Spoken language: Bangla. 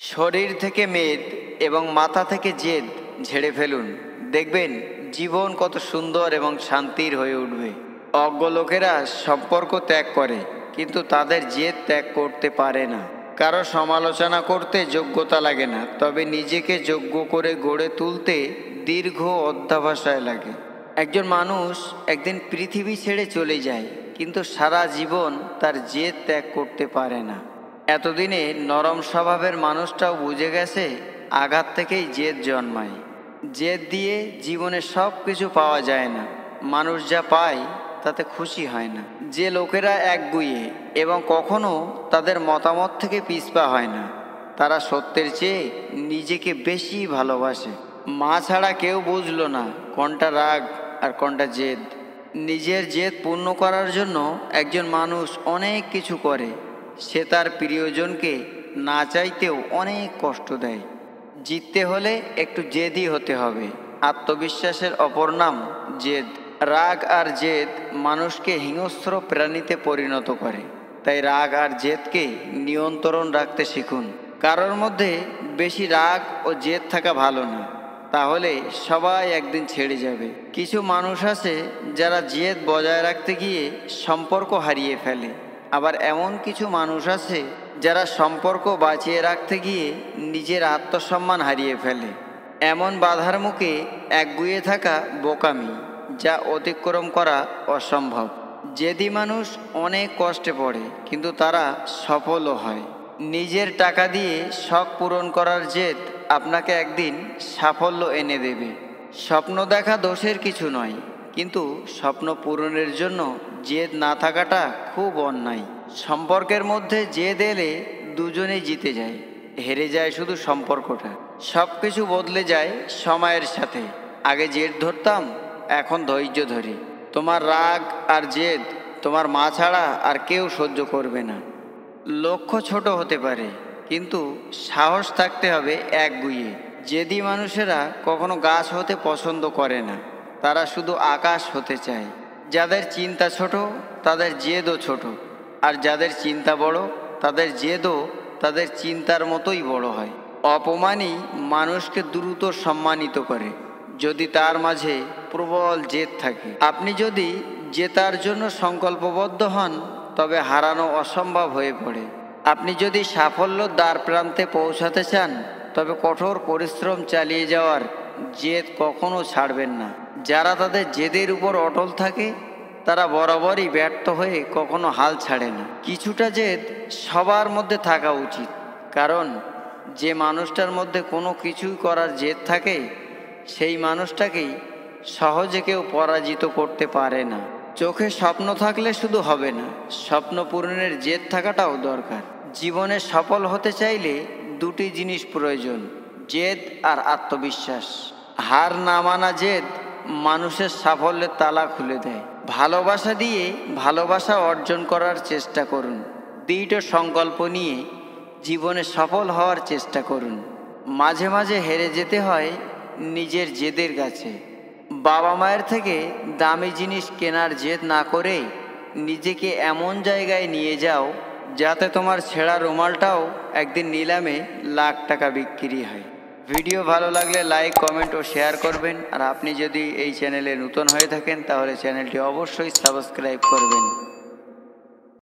শরীর থেকে মেদ এবং মাথা থেকে জেদ ঝেড়ে ফেলুন, দেখবেন জীবন কত সুন্দর এবং শান্তির হয়ে উঠবে। অজ্ঞ লোকেরা সম্পর্ক ত্যাগ করে, কিন্তু তাদের জেদ ত্যাগ করতে পারে না। কারো সমালোচনা করতে যোগ্যতা লাগে না, তবে নিজেকে যোগ্য করে গড়ে তুলতে দীর্ঘ অধ্যবসায় লাগে। একজন মানুষ একদিন পৃথিবী ছেড়ে চলে যায়, কিন্তু সারা জীবন তার জেদ ত্যাগ করতে পারে না। এতদিনে নরম স্বভাবের মানুষটাও বুঝে গেছে আঘাত থেকেই জেদ জন্মায়। জেদ দিয়ে জীবনে সব কিছু পাওয়া যায় না, মানুষ যা পায় তাতে খুশি হয় না। যে লোকেরা একগুঁয়ে এবং কখনো তাদের মতামত থেকে পিছপা হয় না, তারা সত্যের চেয়ে নিজেকে বেশি ভালোবাসে। মা ছাড়া কেউ বুঝলো না কোনটা রাগ আর কোনটা জেদ। নিজের জেদ পূর্ণ করার জন্য একজন মানুষ অনেক কিছু করে। সে তার প্রিয়জনকে না চাইতেও অনেক কষ্ট দেয়। জিততে হলে একটু জেদি হতে হবে। আত্মবিশ্বাসের অপর নাম জেদ। রাগ আর জেদ মানুষকে হিংস্র প্রাণীতে পরিণত করে। তাই রাগ আর জেদকে নিয়ন্ত্রণ রাখতে শিখুন। কারোর মধ্যে বেশি রাগ ও জেদ থাকা ভালো না, তাহলে সবাই একদিন ছেড়ে যাবে। কিছু মানুষ আছে যারা জেদ বজায় রাখতে গিয়ে সম্পর্ক হারিয়ে ফেলে। আবার এমন কিছু মানুষ আছে যারা সম্পর্ক বাঁচিয়ে রাখতে গিয়ে নিজের আত্মসম্মান হারিয়ে ফেলে। এমন বাধার মুখে একগুঁয়ে থাকা বোকামি, যা অতিক্রম করা অসম্ভব। জেদি মানুষ অনেক কষ্টে পড়ে, কিন্তু তারা সফলও হয়। নিজের টাকা দিয়ে শখ পূরণ করার জেদ আপনাকে একদিন সাফল্য এনে দেবে। স্বপ্ন দেখা দোষের কিছু নয়, কিন্তু স্বপ্ন পূরণের জন্য জেদ না থাকাটা খুব অন্যায়। সম্পর্কের মধ্যে জেদ এলে দুজনেই জিতে যায়, হেরে যায় শুধু সম্পর্কটা। সব কিছু বদলে যায় সময়ের সাথে। আগে জেদ ধরতাম, এখন ধৈর্য ধরি। তোমার রাগ আর জেদ তোমার মা ছাড়া আর কেউ সহ্য করবে না। লক্ষ্য ছোট হতে পারে, কিন্তু সাহস থাকতে হবে একগুঁয়ে। জেদি মানুষেরা কখনো গাছ হতে পছন্দ করে না, তারা শুধু আকাশ হতে চায়। যাদের চিন্তা ছোট তাদের জেদও ছোট, আর যাদের চিন্তা বড় তাদের জেদও তাদের চিন্তার মতোই বড় হয়। অপমানই মানুষকে দ্রুত সম্মানিত করে, যদি তার মাঝে প্রবল জেদ থাকে। আপনি যদি জেতার জন্য সংকল্পবদ্ধ হন, তবে হারানো অসম্ভব হয়ে পড়ে। আপনি যদি সাফল্যর দ্বার প্রান্তে পৌঁছাতে চান, তবে কঠোর পরিশ্রম চালিয়ে যাওয়ার জেদ কখনো ছাড়বেন না। যারা তাদের জেদের উপর অটল থাকে, তারা বরাবরই ব্যর্থ হয়ে কখনো হাল ছাড়ে না। কিছুটা জেদ সবার মধ্যে থাকা উচিত, কারণ যে মানুষটার মধ্যে কোনো কিছুই করার জেদ থাকে, সেই মানুষটাকেই সহজে কেউ পরাজিত করতে পারে না। চোখে স্বপ্ন থাকলে শুধু হবে না, স্বপ্ন পূরণের জেদ থাকাটাও দরকার। জীবনে সফল হতে চাইলে দুটি জিনিস প্রয়োজন, জেদ আর আত্মবিশ্বাস। হার না মানা জেদ মানুষের সাফল্যের তালা খুলে দেয়। ভালোবাসা দিয়ে ভালোবাসা অর্জন করার চেষ্টা করুন। দৃঢ় সংকল্প নিয়ে জীবনে সফল হওয়ার চেষ্টা করুন। মাঝে মাঝে হেরে যেতে হয় নিজের জেদের কাছে। বাবা মায়ের থেকে দামি জিনিস কেনার জেদ না করে নিজেকে এমন জায়গায় নিয়ে যাও, যাতে তোমার ছেঁড়া রুমালটাও একদিন নিলামে লাখ টাকা বিক্রি হয়। ভিডিও ভালো লাগলে লাইক, কমেন্ট ও শেয়ার করবেন। আর আপনি যদি এই চ্যানেলে নতুন হয়ে থাকেন, তাহলে চ্যানেলটি অবশ্যই সাবস্ক্রাইব করবেন।